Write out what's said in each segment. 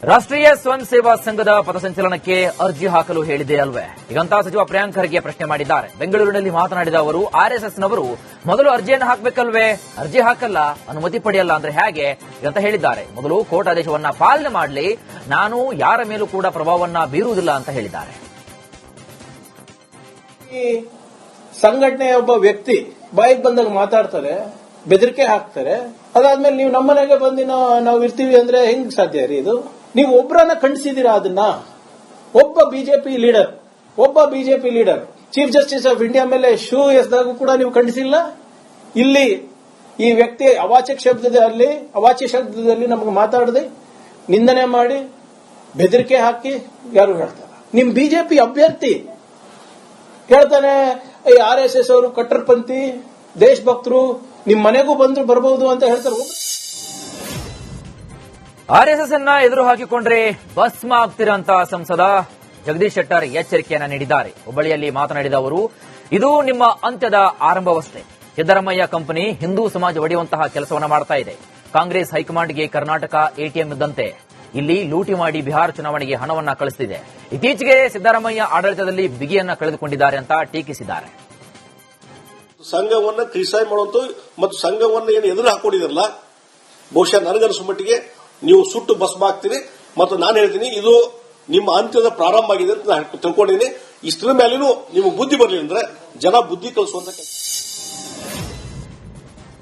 ರಾಷ್ಟ್ರೀಯ ಸ್ವಯಂ ಸೇವಾ ಸಂಘದ ಪಥಸಂಚಲನಕ್ಕೆ ಅರ್ಜಿ ಹಾಕಲು ಹೇಳಿದೆ ಅಲ್ವೇ? ಹೀಗಂತ ಸಚಿವ ಪ್ರಿಯಾಂಕ್ ಖರ್ಗೆ ಪ್ರಶ್ನೆ ಮಾಡಿದ್ದಾರೆ. ಬೆಂಗಳೂರಿನಲ್ಲಿ ಮಾತನಾಡಿದ ಅವರು, ಆರ್ಎಸ್ಎಸ್ನವರು ಮೊದಲು ಅರ್ಜಿಯನ್ನು ಹಾಕಬೇಕಲ್ವೇ? ಅರ್ಜಿ ಹಾಕಲ್ಲ, ಅನುಮತಿ ಪಡೆಯಲ್ಲ ಅಂದ್ರೆ ಹೇಗೆ ಅಂತ ಹೇಳಿದ್ದಾರೆ. ಮೊದಲು ಕೋರ್ಟ್ ಆದೇಶವನ್ನ ಪಾಲನೆ ಮಾಡಲಿ, ನಾನು ಯಾರ ಮೇಲೂ ಕೂಡ ಪ್ರಭಾವವನ್ನ ಬೀರುವುದಿಲ್ಲ ಅಂತ ಹೇಳಿದ್ದಾರೆ. ಈ ಸಂಘಟನೆಯ ಒಬ್ಬ ವ್ಯಕ್ತಿ ಬಾಯಿಗೆ ಬಂದಾಗ ಮಾತಾಡ್ತಾರೆ, ಬೆದರಿಕೆ ಹಾಕ್ತಾರೆ. ಅದಾದ್ಮೇಲೆ ನೀವು ನಮ್ಮನೆಗೆ ಬಂದು ನಾವು ಇರ್ತೀವಿ ಅಂದ್ರೆ ಹೆಂಗ್ ಸಾಧ್ಯ ರೀ? ಇದು ನೀವು ಒಬ್ಬರನ್ನ ಖಂಡಿಸಿದೀರಾ? ಅದನ್ನ ಒಬ್ಬ BJP leader chief justice of India ಮೇಲೆ ಶೂ ಎಸ್ದಾಗೂ ಕೂಡ ನೀವು ಖಂಡಿಸಿಲ್ಲ. ಇಲ್ಲಿ ಈ ವ್ಯಕ್ತಿ ಅವಾಚ್ಯ ಶಬ್ದದಲ್ಲಿ ನಮಗೆ ಮಾತಾಡದೆ ನಿಂದನೆ ಮಾಡಿ ಬೆದರಿಕೆ ಹಾಕಿ ಯಾರು ಹೇಳ್ತಾರೆ? ನಿಮ್ ಬಿಜೆಪಿ ಅಭ್ಯರ್ಥಿ ಹೇಳ್ತಾನೆ, RSS ಅವರು ಕಟ್ಟರ್ಪಂಥಿ ದೇಶಭಕ್ತರು, ನಿಮ್ ಮನೆಗೂ ಬಂದ್ರು ಬರಬಹುದು ಅಂತ ಹೇಳ್ತಾರೆ. ಆರ್ಎಸ್ಎಸ್ ಅನ್ನ ಎದುರು ಹಾಕಿಕೊಂಡ್ರೆ ಭಸ್ಮ ಆಗ್ತೀರಾ ಅಂತ ಸಂಸದ ಜಗದೀಶ್ ಶೆಟ್ಟರ್ ಎಚ್ಚರಿಕೆಯನ್ನ ನೀಡಿದ್ದಾರೆ. ಹುಬ್ಬಳ್ಳಿಯಲ್ಲಿ ಮಾತನಾಡಿದ ಅವರು, ಇದು ನಿಮ್ಮ ಅಂತ್ಯದ ಆರಂಭವಷ್ಟೇ. ಸಿದ್ದರಾಮಯ್ಯ ಕಂಪನಿ ಹಿಂದೂ ಸಮಾಜ ಒಡೆಯುವಂತಹ ಕೆಲಸವನ್ನ ಮಾಡ್ತಾ ಇದೆ. ಕಾಂಗ್ರೆಸ್ ಹೈಕಮಾಂಡ್ಗೆ ಕರ್ನಾಟಕ ಎಟಿಎಂ ಇದ್ದಂತೆ. ಇಲ್ಲಿ ಲೂಟಿ ಮಾಡಿ ಬಿಹಾರ ಚುನಾವಣೆಗೆ ಹಣವನ್ನ ಕಳಿಸುತ್ತಿದೆ. ಇತ್ತೀಚೆಗೆ ಸಿದ್ದರಾಮಯ್ಯ ಆಡಳಿತದಲ್ಲಿ ಬಿಗಿಯನ್ನ ಕಳೆದುಕೊಂಡಿದ್ದಾರೆ ಅಂತ ಟೀಕಿಸಿದ್ದಾರೆ. ಸಂಘವನ್ನ ಕ್ರಿಟಿಸೈಸ್ ಮಾಡುವಂತ ಮತ್ತು ಸಂಘವನ್ನ ಏನು ಎದುರು ಹಾಕೊಂಡಿದ್ರಲ್ಲ, ಬಹುಶಃ ನನಗನ್ನಿಸುವ ಮಟ್ಟಿಗೆ ನೀವು ಸುಟ್ಟು ಭಸ್ಮ ಆಗ್ತೀರಿ. ಮತ್ತು ನಾನು ಹೇಳ್ತೀನಿ, ಇದು ನಿಮ್ಮ ಅಂತ್ಯದ ಪ್ರಾರಂಭ ಆಗಿದೆ ಅಂತ ನಾನು ತಿಳ್ಕೊಂಡಿದ್ದೀನಿ. ಇಷ್ಟರ ಮೇಲೇನು ನಿಮಗೆ ಬುದ್ಧಿ ಬರಲಿ ಅಂದ್ರೆ ಜನ ಬುದ್ಧಿ ಕಲಿಸುವಂತ ಕೆಲಸ.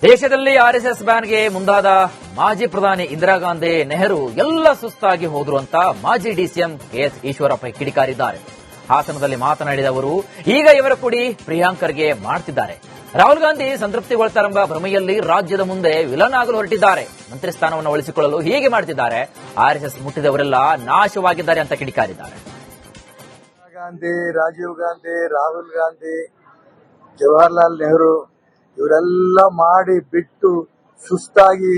ದೇಶದಲ್ಲಿ ಆರ್ಎಸ್ಎಸ್ ಬ್ಯಾನ್ಗೆ ಮುಂದಾದ ಮಾಜಿ ಪ್ರಧಾನಿ ಇಂದಿರಾ ಗಾಂಧಿ, ನೆಹರು ಎಲ್ಲ ಸುಸ್ತಾಗಿ ಹೋದ್ರು ಅಂತ ಮಾಜಿ ಡಿಸಿಎಂ ಕೆಎಸ್ ಈಶ್ವರಪ್ಪ ಕಿಡಿಕಾರಿದ್ದಾರೆ. ಹಾಸನದಲ್ಲಿ ಮಾತನಾಡಿದ ಅವರು, ಈಗ ಇವರ ಕುಡಿ ಪ್ರಿಯಾಂಕ್ ಖರ್ಗೆ ಮಾಡ್ತಿದ್ದಾರೆ. ರಾಹುಲ್ ಗಾಂಧಿ ಸಂತೃಪ್ತಿಗೊಳ್ತಾರೆಂಬ ಭ್ರಮೆಯಲ್ಲಿ ರಾಜ್ಯದ ಮುಂದೆ ವಿಲನ್ ಆಗಲು ಹೊರಟಿದ್ದಾರೆ. ಮಂತ್ರಿ ಸ್ಥಾನವನ್ನು ಉಳಿಸಿಕೊಳ್ಳಲು ಹೀಗೆ ಮಾಡ್ತಿದ್ದಾರೆ. ಆರ್ಎಸ್ಎಸ್ ಮುಟ್ಟಿದವರೆಲ್ಲ ನಾಶವಾಗಿದ್ದಾರೆ ಅಂತ ಕಿಡಿಕಾರಿದ್ದಾರೆ. ಗಾಂಧಿ, ರಾಜೀವ್ ಗಾಂಧಿ, ರಾಹುಲ್ ಗಾಂಧಿ, ಜವಾಹರ್ಲಾಲ್ ನೆಹರು ಇವರೆಲ್ಲ ಮಾಡಿ ಬಿಟ್ಟು ಸುಸ್ತಾಗಿ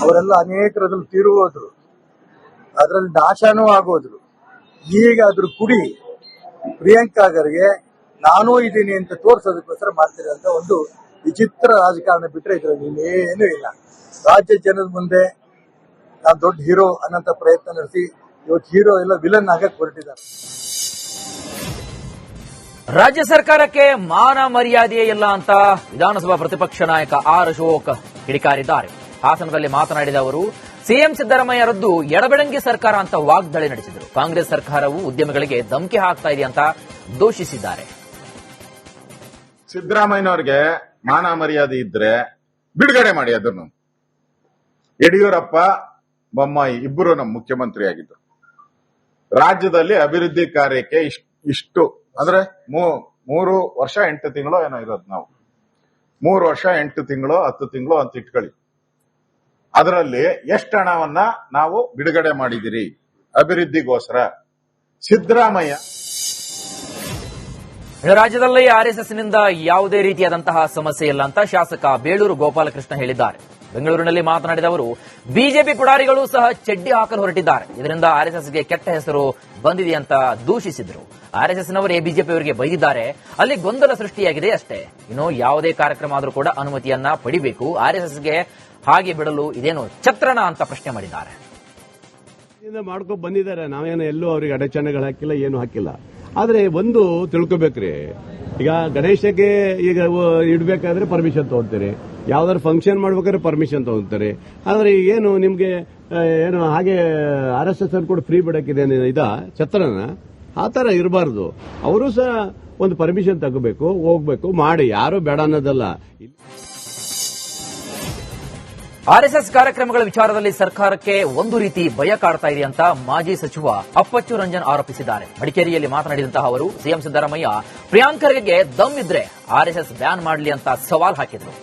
ಅವರೆಲ್ಲ ಅನೇಕರದಲ್ಲಿ ತೀರುವುದ್ರು, ಅದರಲ್ಲಿ ನಾಶನೂ ಆಗೋದ್ರು. ಈಗ ಅದ್ರ ಕುಡಿ ಪ್ರಿಯಾಂಕಾ ಖರ್ಗೆ ನಾನೂ ಇದ್ದೀನಿ ಅಂತ ತೋರ್ಸೋದಕ್ಕೋಸ್ಕರ ಮಾಡ್ತಿರೋಂಥ ಒಂದು ವಿಚಿತ್ರ ರಾಜಕಾರಣ ಬಿಟ್ಟರೆ ಇದ್ರಲ್ಲಿ ಇನ್ನೇನೂ ಇಲ್ಲ. ರಾಜ್ಯ ಜನದ ಮುಂದೆ ನಾವು ದೊಡ್ಡ ಹೀರೋ ಅನ್ನೋಂಥ ಪ್ರಯತ್ನ ನಡೆಸಿ ಇವತ್ತು ಹೀರೋ ಎಲ್ಲ ವಿಲನ್ ಆಗಕ್ಕೆ ಹೊರಟಿದ್ದಾರೆ. ರಾಜ್ಯ ಸರ್ಕಾರಕ್ಕೆ ಮಾನ ಮರ್ಯಾದೆಯೇ ಇಲ್ಲ ಅಂತ ವಿಧಾನಸಭಾ ಪ್ರತಿಪಕ್ಷ ನಾಯಕ ಆರ್ ಅಶೋಕ್ ಕಿಡಿಕಾರಿದ್ದಾರೆ. ಹಾಸನದಲ್ಲಿ ಮಾತನಾಡಿದ ಅವರು, ಸಿಎಂ ಸಿದ್ದರಾಮಯ್ಯ ರದ್ದು ಎಡಬೆಡಂಗಿ ಸರ್ಕಾರ ಅಂತ ವಾಗ್ದಾಳಿ ನಡೆಸಿದರು. ಕಾಂಗ್ರೆಸ್ ಸರ್ಕಾರವು ಉದ್ಯಮಿಗಳಿಗೆ ಧಮಕಿ ಹಾಕ್ತಾ ಇದೆ ಅಂತ ದೂಷಿಸಿದ್ದಾರೆ. ಸಿದ್ದರಾಮಯ್ಯನವ್ರಿಗೆ ಮಾನ ಮರ್ಯಾದೆ ಇದ್ರೆ ಬಿಡುಗಡೆ ಮಾಡಿ ಅದನ್ನು. ಯಡಿಯೂರಪ್ಪ, ಬೊಮ್ಮಾಯಿ ಇಬ್ಬರು ನಮ್ಮ ಮುಖ್ಯಮಂತ್ರಿ ಆಗಿದ್ರು. ರಾಜ್ಯದಲ್ಲಿ ಅಭಿವೃದ್ಧಿ ಕಾರ್ಯಕ್ಕೆ ಇಷ್ಟು ಅಂದ್ರೆ 3 ವರ್ಷ 8 ತಿಂಗಳು ಏನೋ ಇರೋದು. ನಾವು 3 ವರ್ಷ 8 ತಿಂಗಳು 10 ತಿಂಗಳು ಅಂತ ಇಟ್ಕೊಳ್ಳಿ. ಅದರಲ್ಲಿ ಎಷ್ಟು ಹಣವನ್ನ ನಾವು ಬಿಡುಗಡೆ ಮಾಡಿದಿರಿ ಅಭಿವೃದ್ಧಿಗೋಸ್ಕರ? ಸಿದ್ದರಾಮಯ್ಯ ರಾಜ್ಯದಲ್ಲಿ ಆರ್ಎಸ್ಎಸ್ನಿಂದ ಯಾವುದೇ ರೀತಿಯಾದಂತಹ ಸಮಸ್ಯೆ ಇಲ್ಲ ಅಂತ ಶಾಸಕ ಬೇಳೂರು ಗೋಪಾಲಕೃಷ್ಣ ಹೇಳಿದ್ದಾರೆ. ಬೆಂಗಳೂರಿನಲ್ಲಿ ಮಾತನಾಡಿದ ಅವರು, ಬಿಜೆಪಿ ಪುಡಾರಿಗಳು ಸಹ ಚಡ್ಡಿ ಹಾಕಲು ಹೊರಟಿದ್ದಾರೆ. ಇದರಿಂದ ಆರ್ಎಸ್ಎಸ್ಗೆ ಕೆಟ್ಟ ಹೆಸರು ಬಂದಿದೆ ಅಂತ ದೂಷಿಸಿದರು. ಆರ್ಎಸ್ಎಸ್ನವರೇ ಬಿಜೆಪಿಯವರಿಗೆ ಬೈದಿದ್ದಾರೆ. ಅಲ್ಲಿ ಗೊಂದಲ ಸೃಷ್ಟಿಯಾಗಿದೆ ಅಷ್ಟೇ. ಇನ್ನು ಯಾವುದೇ ಕಾರ್ಯಕ್ರಮ ಆದರೂ ಕೂಡ ಅನುಮತಿಯನ್ನ ಪಡಿಬೇಕು. ಆರ್ಎಸ್ಎಸ್ಗೆ ಹಾಗೆ ಬಿಡಲು ಇದೇನು ಛತ್ರನ ಅಂತ ಪ್ರಶ್ನೆ ಮಾಡಿದ್ದಾರೆ. ಮಾಡ್ಕೊಂಡು ಬಂದಿದ್ದಾರೆ. ನಾವೇನು ಎಲ್ಲೂ ಅವರಿಗೆ ಅಡಚಣೆಗಳು ಹಾಕಿಲ್ಲ, ಏನು ಹಾಕಿಲ್ಲ. ಆದ್ರೆ ಒಂದು ತಿಳ್ಕೊಬೇಕ್ರಿ, ಈಗ ಗಣೇಶಕ್ಕೆ ಈಗ ಇಡ್ಬೇಕಾದ್ರೆ ಪರ್ಮಿಷನ್ ತಗೊಂತಾರೆ, ಯಾವ್ದಾದ್ರು ಫಂಕ್ಷನ್ ಮಾಡ್ಬೇಕಾದ್ರೆ ಪರ್ಮಿಷನ್ ತಗೊಂತಾರೆ. ಆದ್ರೆ ಏನು ನಿಮ್ಗೆ ಏನು ಹಾಗೆ RSS ಕೂಡ ಫ್ರೀ ಬಿಡಕ್ಕಿದೆ ಇದ ಛತ್ರನ? ಆ ತರ ಇರಬಾರ್ದು. ಅವರು ಸಹ ಒಂದು ಪರ್ಮಿಷನ್ ತಗೋಬೇಕು, ಹೋಗ್ಬೇಕು, ಮಾಡಿ. ಯಾರು ಬೇಡ ಅನ್ನೋದಲ್ಲ. ಆರ್ಎಸ್ಎಸ್ ಕಾರ್ಯಕ್ರಮಗಳ ವಿಚಾರದಲ್ಲಿ ಸರ್ಕಾರಕ್ಕೆ ಒಂದು ರೀತಿ ಭಯ ಕಾಡ್ತಾ ಇದೆ ಅಂತ ಮಾಜಿ ಸಚಿವ ಅಪ್ಪಚ್ಚು ರಂಜನ್ ಆರೋಪಿಸಿದ್ದಾರೆ. ಮಡಿಕೇರಿಯಲ್ಲಿ ಮಾತನಾಡಿದಂತಹ ಅವರು, ಸಿಎಂ ಸಿದ್ದರಾಮಯ್ಯ ಪ್ರಿಯಾಂಕ್ ಖರ್ಗೆಗೆ ದಮ್ ಇದ್ರೆ ಆರ್ಎಸ್ಎಸ್ ಬ್ಯಾನ್ ಮಾಡಲಿ ಅಂತ ಸವಾಲ್ ಹಾಕಿದ್ರು.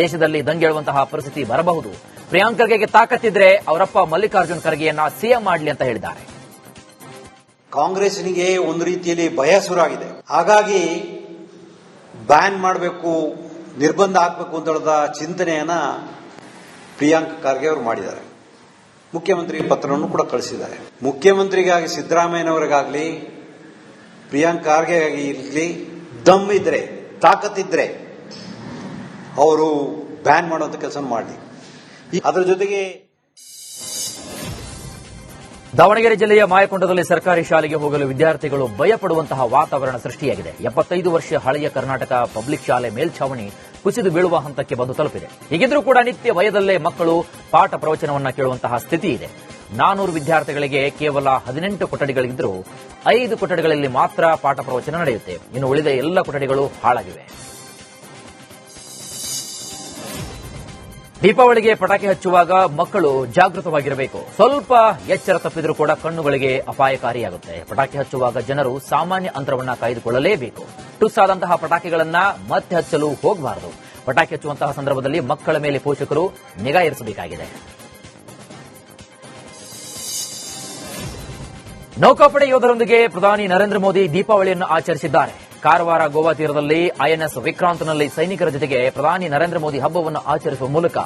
ದೇಶದಲ್ಲಿ ದಂಗೆಳುವಂತಹ ಪರಿಸ್ಥಿತಿ ಬರಬಹುದು. ಪ್ರಿಯಾಂಕ್ ಖರ್ಗೆಗೆ ತಾಕತ್ತಿದ್ರೆ ಅವರಪ್ಪ ಮಲ್ಲಿಕಾರ್ಜುನ್ ಖರ್ಗೆಯನ್ನ ಸಿಎಂ ಮಾಡಲಿ ಅಂತ ಹೇಳಿದ್ದಾರೆ. ಕಾಂಗ್ರೆಸ್ನಿಗೆ ಒಂದು ರೀತಿಯಲ್ಲಿ ಭಯ ಶುರುವಾಗಿದೆ. ಹಾಗಾಗಿ ಬ್ಯಾನ್ ಮಾಡಬೇಕು, ನಿರ್ಬಂಧ ಹಾಕಬೇಕು ಅಂತ ಹೇಳಿದ ಚಿಂತನೆಯನ್ನ ಪ್ರಿಯಾಂಕ್ ಖರ್ಗೆ ಅವರು ಮಾಡಿದ್ದಾರೆ. ಮುಖ್ಯಮಂತ್ರಿ ಪತ್ರವನ್ನು ಕೂಡ ಕಳಿಸಿದ್ದಾರೆ. ಮುಖ್ಯಮಂತ್ರಿಗಾಗಿ ಸಿದ್ದರಾಮಯ್ಯನವರಿಗಾಗಲಿ ಪ್ರಿಯಾಂಕ್ ಖರ್ಗೆ ಇರಲಿ ದಮ್ ಇದ್ರೆ, ತಾಕತ್ತಿದ್ರೆ ಅವರು ಬ್ಯಾನ್ ಮಾಡುವಂತ ಕೆಲಸ ಮಾಡಲಿ. ಅದರ ಜೊತೆಗೆ ದಾವಣಗೆರೆ ಜಿಲ್ಲೆಯ ಮಾಯಕೊಂಡದಲ್ಲಿ ಸರ್ಕಾರಿ ಶಾಲೆಗೆ ಹೋಗಲು ವಿದ್ಯಾರ್ಥಿಗಳು ಭಯಪಡುವಂತಹ ವಾತಾವರಣ ಸೃಷ್ಟಿಯಾಗಿದೆ. 75 ವರ್ಷ ಹಳೆಯ ಕರ್ನಾಟಕ ಪಬ್ಲಿಕ್ ಶಾಲೆ ಮೇಲ್ಛಾವಣಿ ಕುಸಿದು ಬೀಳುವ ಹಂತಕ್ಕೆ ಬಂದು ತಲುಪಿದೆ. ಹೀಗಿದ್ರೂ ಕೂಡ ನಿತ್ಯ ಭಯದಲ್ಲೇ ಮಕ್ಕಳು ಪಾಠ ಪ್ರವಚನವನ್ನ ಕೇಳುವಂತಹ ಸ್ಥಿತಿ ಇದೆ. 400 ವಿದ್ಯಾರ್ಥಿಗಳಿಗೆ ಕೇವಲ 18 ಕೊಠಡಿಗಳಿದ್ದರೂ 5 ಕೊಠಡಿಗಳಲ್ಲಿ ಮಾತ್ರ ಪಾಠ ಪ್ರವಚನ ನಡೆಯುತ್ತೆ. ಇನ್ನು ಉಳಿದ ಎಲ್ಲ ಕೊಠಡಿಗಳು ಹಾಳಾಗಿವೆ. ದೀಪಾವಳಿಗೆ ಪಟಾಕಿ ಹಚ್ಚುವಾಗ ಮಕ್ಕಳು ಜಾಗೃತವಾಗಿರಬೇಕು. ಸ್ವಲ್ಪ ಎಚ್ಚರ ತಪ್ಪಿದ್ರೂ ಕೂಡ ಕಣ್ಣುಗಳಿಗೆ ಅಪಾಯಕಾರಿಯಾಗುತ್ತೆ. ಪಟಾಕಿ ಹಚ್ಚುವಾಗ ಜನರು ಸಾಮಾನ್ಯ ಅಂತರವನ್ನ ಕಾಯ್ದುಕೊಳ್ಳಲೇಬೇಕು. ಟುಸ್ಸಾದಂತಹ ಪಟಾಕಿಗಳನ್ನ ಮತ್ತೆ ಹಚ್ಚಲು ಹೋಗಬಾರದು. ಪಟಾಕಿ ಹಚ್ಚುವಂತಹ ಸಂದರ್ಭದಲ್ಲಿ ಮಕ್ಕಳ ಮೇಲೆ ಪೋಷಕರು ನಿಗಾ ಇರಿಸಬೇಕಾಗಿದೆ. ನೌಕಾಪಡೆ ಯೋಧರೊಂದಿಗೆ ಪ್ರಧಾನಿ ನರೇಂದ್ರ ಮೋದಿ ದೀಪಾವಳಿಯನ್ನು ಆಚರಿಸಿದ್ದಾರೆ. ಕಾರವಾರ ಗೋವಾ ತೀರದಲ್ಲಿ ಐಎನ್ಎಸ್ ವಿಕ್ರಾಂತ್ನಲ್ಲಿ ಸೈನಿಕರ ಜೊತೆಗೆ ಪ್ರಧಾನಿ ನರೇಂದ್ರ ಮೋದಿ ಹಬ್ಬವನ್ನು ಆಚರಿಸುವ ಮೂಲಕ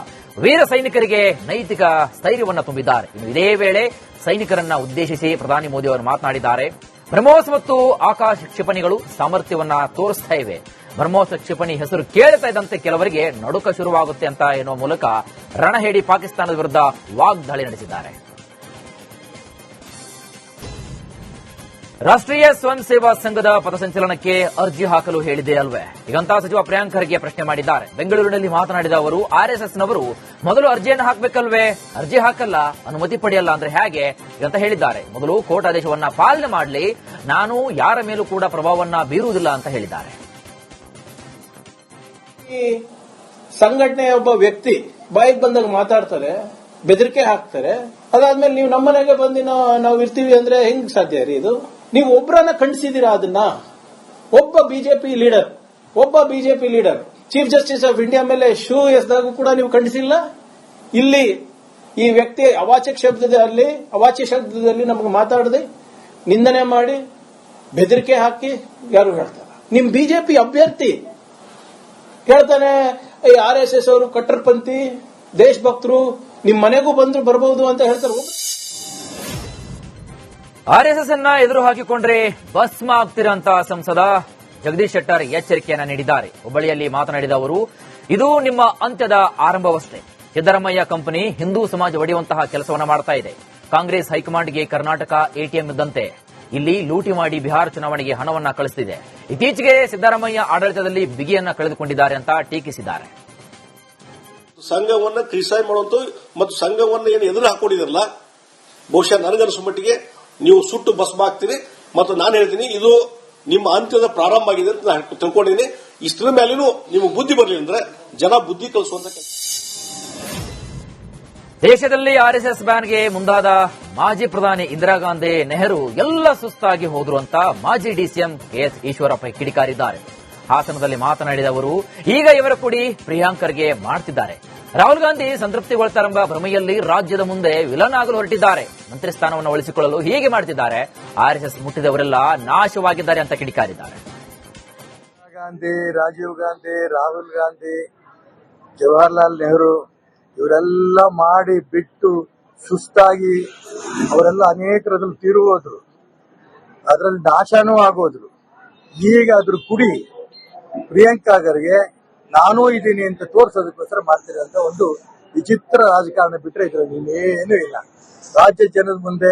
ವೀರ ಸೈನಿಕರಿಗೆ ನೈತಿಕ ಸ್ಥೈರ್ಯವನ್ನು ತುಂಬಿದ್ದಾರೆ. ಇನ್ನು ಇದೇ ವೇಳೆ ಸೈನಿಕರನ್ನ ಉದ್ದೇಶಿಸಿ ಪ್ರಧಾನಿ ಮೋದಿ ಅವರು ಮಾತನಾಡಿದ್ದಾರೆ. ಬ್ರಹ್ಮೋಸ್ ಮತ್ತು ಆಕಾಶ ಕ್ಷಿಪಣಿಗಳು ಸಾಮರ್ಥ್ಯವನ್ನ ತೋರಿಸ್ತಾ ಇವೆ. ಬ್ರಹ್ಮೋಸ್ ಕ್ಷಿಪಣಿ ಹೆಸರು ಕೇಳ್ತಾ ಇದ್ದಂತೆ ಕೆಲವರಿಗೆ ನಡುಕ ಶುರುವಾಗುತ್ತೆ ಅಂತ ಎನ್ನುವ ಮೂಲಕ ರಣಹೇಡಿ ಪಾಕಿಸ್ತಾನದ ವಿರುದ್ಧ ವಾಗ್ದಾಳಿ ನಡೆಸಿದ್ದಾರೆ. ರಾಷ್ಟ್ರೀಯ ಸ್ವಯಂ ಸೇವಾ ಸಂಘದ ಪಥಸಂಚಲನಕ್ಕೆ ಅರ್ಜಿ ಹಾಕಲು ಹೇಳಿದೆ ಅಲ್ವೇ? ಹೀಗಂತ ಸಚಿವ ಪ್ರಿಯಾಂಕ್ ಖರ್ಗೆ ಪ್ರಶ್ನೆ ಮಾಡಿದ್ದಾರೆ. ಬೆಂಗಳೂರಿನಲ್ಲಿ ಮಾತನಾಡಿದ ಅವರು, ಆರ್ಎಸ್ಎಸ್ನವರು ಮೊದಲು ಅರ್ಜಿಯನ್ನು ಹಾಕಬೇಕಲ್ವೇ? ಅರ್ಜಿ ಹಾಕಲ್ಲ, ಅನುಮತಿ ಪಡೆಯಲ್ಲ ಅಂದ್ರೆ ಹೇಗೆ ಅಂತ ಹೇಳಿದ್ದಾರೆ. ಮೊದಲು ಕೋರ್ಟ್ ಆದೇಶವನ್ನ ಪಾಲನೆ ಮಾಡಲಿ, ನಾನು ಯಾರ ಮೇಲೂ ಕೂಡ ಪ್ರಭಾವವನ್ನ ಬೀರುವುದಿಲ್ಲ ಅಂತ ಹೇಳಿದ್ದಾರೆ. ಈ ಸಂಘಟನೆಯ ಒಬ್ಬ ವ್ಯಕ್ತಿ ಬಾಯಿಗೆ ಬಂದಾಗ ಮಾತಾಡ್ತಾರೆ, ಬೆದರಿಕೆ ಹಾಕ್ತಾರೆ. ಅದಾದ್ಮೇಲೆ ನೀವು ನಮ್ಮನೆಗೆ ಬಂದು ನಾವು ಇರ್ತೀವಿ ಅಂದ್ರೆ ಹೆಂಗ್ ಸಾಧ್ಯ ರೀ ಇದು? ನೀವು ಒಬ್ಬರನ್ನ ಖಂಡಿಸಿದೀರಾ ಅದನ್ನ? ಒಬ್ಬ BJP leader chief justice of India ಮೇಲೆ ಶೂ ಎಸ್ದಾಗೂ ಕೂಡ ನೀವು ಖಂಡಿಸಿಲ್ಲ. ಇಲ್ಲಿ ಈ ವ್ಯಕ್ತಿ ಅವಾಚ್ಯ ಶಬ್ದದಲ್ಲಿ ನಮಗೆ ಮಾತಾಡದೆ ನಿಂದನೆ ಮಾಡಿ ಬೆದರಿಕೆ ಹಾಕಿ ಯಾರು ಹೇಳ್ತಾರೆ? ನಿಮ್ ಬಿಜೆಪಿ ಅಭ್ಯರ್ಥಿ ಹೇಳ್ತಾನೆ, ಈ RSS ಅವರು ಕಟ್ಟರ್ಪಂಥಿ ದೇಶಭಕ್ತರು, ನಿಮ್ ಮನೆಗೂ ಬಂದ್ರು ಬರಬಹುದು ಅಂತ ಹೇಳ್ತಾರೆ. ಆರ್ಎಸ್ಎಸ್ ಅನ್ನ ಎದುರು ಹಾಕಿಕೊಂಡ್ರೆ ಭಸ್ಮ ಆಗ್ತೀರಾ ಅಂತ ಸಂಸದ ಜಗದೀಶ್ ಶೆಟ್ಟರ್ ಎಚ್ಚರಿಕೆಯನ್ನ ನೀಡಿದ್ದಾರೆ. ಹುಬ್ಬಳ್ಳಿಯಲ್ಲಿ ಮಾತನಾಡಿದ ಅವರು, ಇದು ನಿಮ್ಮ ಅಂತ್ಯದ ಆರಂಭವಷ್ಟೇ. ಸಿದ್ದರಾಮಯ್ಯ ಕಂಪನಿ ಹಿಂದೂ ಸಮಾಜ ಒಡೆಯುವಂತಹ ಕೆಲಸವನ್ನ ಮಾಡ್ತಾ ಇದೆ. ಕಾಂಗ್ರೆಸ್ ಹೈಕಮಾಂಡ್ಗೆ ಕರ್ನಾಟಕ ಎಟಿಎಂ ಇದ್ದಂತೆ. ಇಲ್ಲಿ ಲೂಟಿ ಮಾಡಿ ಬಿಹಾರ ಚುನಾವಣೆಗೆ ಹಣವನ್ನ ಕಳಿಸುತ್ತಿದೆ. ಇತ್ತೀಚೆಗೆ ಸಿದ್ದರಾಮಯ್ಯ ಆಡಳಿತದಲ್ಲಿ ಬಿಗಿಯನ್ನ ಕಳೆದುಕೊಂಡಿದ್ದಾರೆ ಅಂತ ಟೀಕಿಸಿದ್ದಾರೆ. ಸಂಘವನ್ನ ಕ್ರಿಟಿಸೈಸ್ ಮಾಡುವಂತ ಮತ್ತು ಸಂಘವನ್ನ ಏನು ಎದುರು ಹಾಕೊಂಡಿದ್ರಲ್ಲ, ಬಹುಶಃ ನನಗನ್ನಿಸುವ ಮಟ್ಟಿಗೆ ನೀವು ಸುಟ್ಟು ಭಸ್ಮ ಆಗ್ತೀರಿ. ಮತ್ತು ನಾನು ಹೇಳ್ತೀನಿ, ಇದು ನಿಮ್ಮ ಅಂತ್ಯದ ಪ್ರಾರಂಭ ಆಗಿದೆ ಅಂತ ನಾನು ತಿಳ್ಕೊಂಡಿದ್ದೀನಿ. ಇಷ್ಟರ ಮೇಲೂ ನೀವು ಬುದ್ಧಿ ಬರಲಿ ಅಂದ್ರೆ ಜನ ಬುದ್ಧಿ ಕಲಿಸುವಂತ ಕೆಲಸ. ದೇಶದಲ್ಲಿ ಆರ್ಎಸ್ಎಸ್ ಬ್ಯಾನ್ಗೆ ಮುಂದಾದ ಮಾಜಿ ಪ್ರಧಾನಿ ಇಂದಿರಾ ಗಾಂಧಿ, ನೆಹರು ಎಲ್ಲ ಸುಸ್ತಾಗಿ ಹೋದ್ರು ಅಂತ ಮಾಜಿ ಡಿಸಿಎಂ ಕೆಎಸ್ ಈಶ್ವರಪ್ಪ ಕಿಡಿಕಾರಿದ್ದಾರೆ. ಹಾಸನದಲ್ಲಿ ಮಾತನಾಡಿದ ಅವರು, ಈಗ ಇವರ ಕುಡಿ ಪ್ರಿಯಾಂಕ್ ಖರ್ಗೆ ಮಾಡ್ತಿದ್ದಾರೆ. ರಾಹುಲ್ ಗಾಂಧಿ ಸಂತೃಪ್ತಿಗೊಳ್ತಾರೆಂಬ ಭ್ರಮೆಯಲ್ಲಿ ರಾಜ್ಯದ ಮುಂದೆ ವಿಲನ್ ಆಗಲು ಹೊರಟಿದ್ದಾರೆ. ಮಂತ್ರಿ ಸ್ಥಾನವನ್ನು ಉಳಿಸಿಕೊಳ್ಳಲು ಹೀಗೆ ಮಾಡ್ತಿದ್ದಾರೆ. ಆರ್ಎಸ್ಎಸ್ ಮುಟ್ಟಿದವರೆಲ್ಲ ನಾಶವಾಗಿದ್ದಾರೆ ಅಂತ ಕಿಡಿಕಾರಿದ್ದಾರೆ. ಗಾಂಧಿ, ರಾಜೀವ್ ಗಾಂಧಿ, ರಾಹುಲ್ ಗಾಂಧಿ, ಜವಾಹರ್ಲಾಲ್ ನೆಹರು ಇವರೆಲ್ಲ ಮಾಡಿ ಬಿಟ್ಟು ಸುಸ್ತಾಗಿ ಅವರೆಲ್ಲ ಅನೇಕರದಲ್ಲಿ ತೀರುವುದ್ರು, ಅದರಲ್ಲಿ ನಾಶನೂ ಆಗೋದ್ರು. ಈಗ ಅದ್ರ ಕುಡಿ ಪ್ರಿಯಾಂಕಾ ಖರ್ಗೆ ನಾನೂ ಇದ್ದೀನಿ ಅಂತ ತೋರ್ಸೋದಕ್ಕೋಸ್ಕರ ಮಾಡ್ತಿರೋಂಥ ಒಂದು ವಿಚಿತ್ರ ರಾಜಕಾರಣ ಬಿಟ್ಟರೆ ಇದರಲ್ಲಿ ಇನ್ನೇನೂ ಇಲ್ಲ. ರಾಜ್ಯ ಜನದ ಮುಂದೆ